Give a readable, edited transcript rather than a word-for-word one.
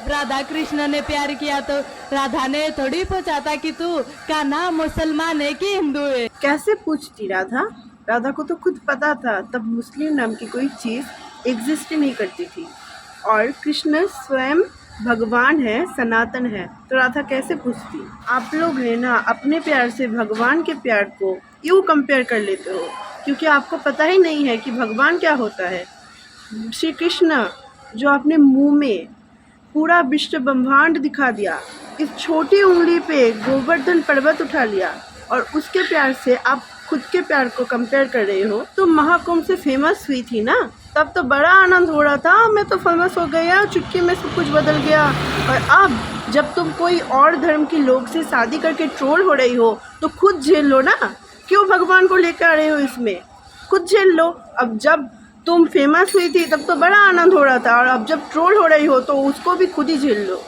राधा कृष्ण ने प्यार किया तो राधा ने थोड़ी पूछा था कि तू का नाम मुसलमान है कि हिंदू है। कैसे पूछती राधा? राधा को तो खुद पता था तब मुस्लिम नाम की कोई चीज़ एग्जिस्ट नहीं करती थी और कृष्ण स्वयं भगवान है, सनातन है, तो राधा कैसे पूछती? आप लोग ने ना अपने प्यार से भगवान के प्यार को यूँ कंपेयर कर लेते हो क्योंकि आपको पता ही नहीं है कि भगवान क्या होता है। श्री कृष्ण जो अपने मुंह में पूरा विश्व ब्रह्मांड दिखा दिया, इस छोटी उंगली पे गोवर्धन पर्वत उठा लिया और उसके प्यार से आप खुद के प्यार को कंपेयर कर रहे हो। तो महाकुंभ से फेमस हुई थी ना, तब तो बड़ा आनंद हो रहा था, मैं तो फेमस हो गया, चुटकी में सब कुछ बदल गया। और अब जब तुम कोई और धर्म के लोग से शादी करके ट्रोल हो रही हो तो खुद झेल लो ना, क्यों भगवान को लेकर आ रहे हो इसमें? खुद झेल लो। अब जब तुम फेमस हुई थी तब तो बड़ा आनंद हो रहा था और अब जब ट्रोल हो रही हो तो उसको भी खुद ही झेल लो।